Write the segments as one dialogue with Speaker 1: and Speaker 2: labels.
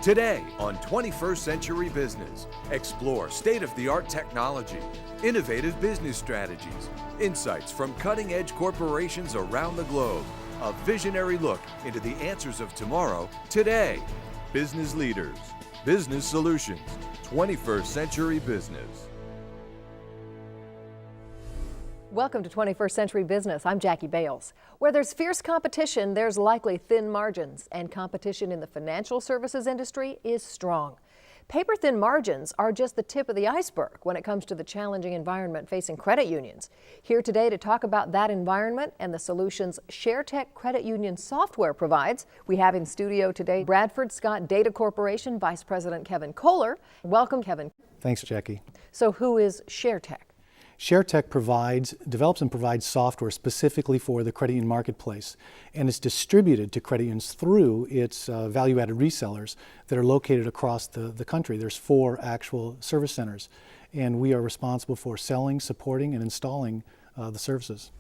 Speaker 1: Today on 21st Century Business, explore state-of-the-art technology, innovative business strategies, insights from cutting-edge corporations around the globe, a visionary look into the answers of tomorrow, today. Business leaders, business solutions, 21st Century Business.
Speaker 2: Welcome to 21st Century Business. I'm Jackie Bales. Where there's fierce competition, there's likely thin margins, and competition in the financial services industry is strong. Paper-thin margins are just the tip of the iceberg when it comes to the challenging environment facing credit unions. Here today to talk about that environment and the solutions Sharetec Credit Union software provides, we have in studio today Bradford Scott Data Corporation Vice President Kevin Kohler. Welcome, Kevin.
Speaker 3: Thanks, Jackie.
Speaker 2: So who is Sharetec?
Speaker 3: Sharetec develops and provides software specifically for the credit union marketplace, and is distributed to credit unions through its value-added resellers that are located across the country. There's 4 actual service centers, and we are responsible for selling, supporting, and installing the services.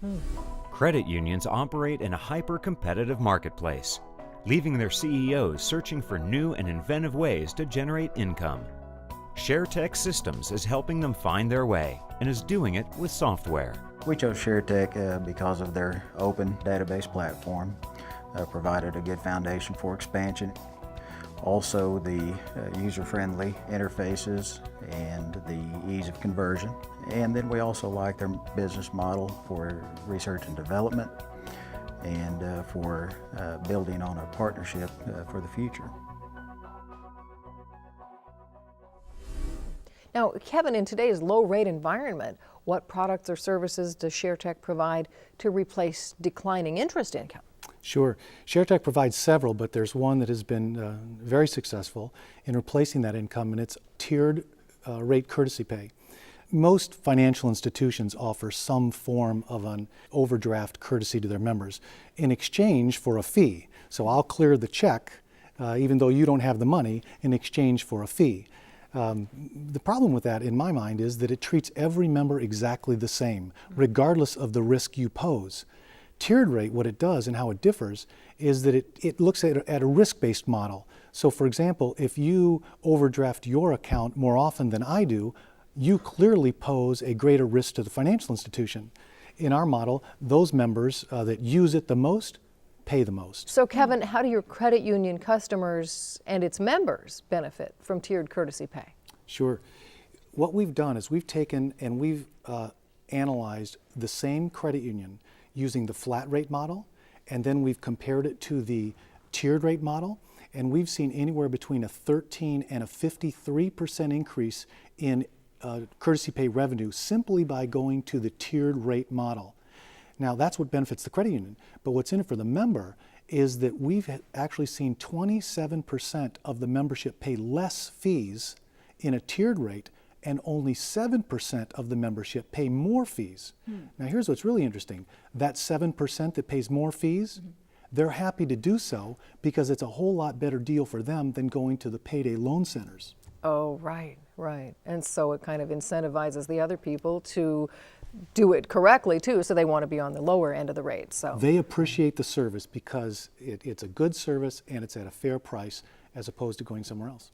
Speaker 4: Credit unions operate in a hyper-competitive marketplace, leaving their CEOs searching for new and inventive ways to generate income. Sharetec Systems is helping them find their way and is doing it with software.
Speaker 5: We chose Sharetec because of their open database platform, provided a good foundation for expansion. Also the user-friendly interfaces and the ease of conversion. And then we also like their business model for research and development and for building on a partnership for the future.
Speaker 2: Now, Kevin, in today's low-rate environment, what products or services does Sharetec provide to replace declining interest income?
Speaker 3: Sure. Sharetec provides several, but there's one that has been very successful in replacing that income, and it's tiered rate courtesy pay. Most financial institutions offer some form of an overdraft courtesy to their members in exchange for a fee. So I'll clear the check, even though you don't have the money, in exchange for a fee. The problem with that, in my mind, is that it treats every member exactly the same, regardless of the risk you pose. Tiered rate, what it does and how it differs, is that it looks at a risk-based model. So, for example, if you overdraft your account more often than I do, you clearly pose a greater risk to the financial institution. In our model, those members that use it the most pay the most.
Speaker 2: So Kevin, how do your credit union customers and its members benefit from tiered courtesy pay?
Speaker 3: Sure. What we've done is we've taken and we've analyzed the same credit union using the flat rate model, and then we've compared it to the tiered rate model, and we've seen anywhere between a 13 and a 53% increase in courtesy pay revenue simply by going to the tiered rate model. Now, that's what benefits the credit union, but what's in it for the member is that we've actually seen 27% of the membership pay less fees in a tiered rate, and only 7% of the membership pay more fees. Now, here's what's really interesting. That 7% that pays more fees, they're happy to do so because it's a whole lot better deal for them than going to the payday loan centers.
Speaker 2: Oh, right. And so it kind of incentivizes the other people to do it correctly too, so they want to be on the lower end of the rate. So
Speaker 3: they appreciate the service because it's a good service and it's at a fair price as opposed to going somewhere else.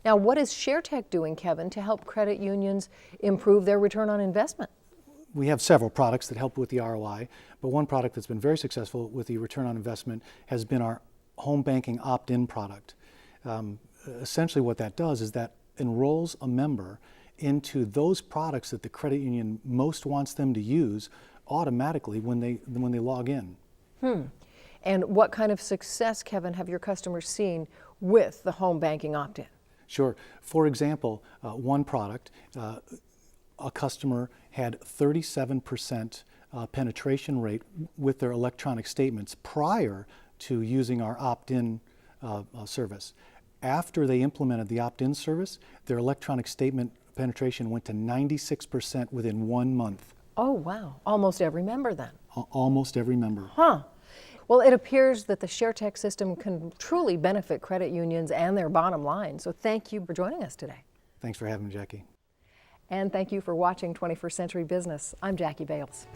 Speaker 2: Now, what is Sharetec doing, Kevin, to help credit unions improve their return on investment?
Speaker 3: We have several products that help with the ROI, but one product that's been very successful with the return on investment has been our home banking opt-in product. Essentially what that does is that enrolls a member into those products that the credit union most wants them to use automatically when they log in.
Speaker 2: And what kind of success, Kevin, have your customers seen with the home banking opt-in?
Speaker 3: Sure. For example, one product, a customer had 37% penetration rate with their electronic statements prior to using our opt-in service. After they implemented the opt-in service, their electronic statement penetration went to 96% within 1 month.
Speaker 2: Oh, wow. Almost every member then.
Speaker 3: Almost every member.
Speaker 2: Well, it appears that the Sharetec system can truly benefit credit unions and their bottom line. So thank you for joining us today.
Speaker 3: Thanks for having me, Jackie.
Speaker 2: And thank you for watching 21st Century Business. I'm Jackie Bales.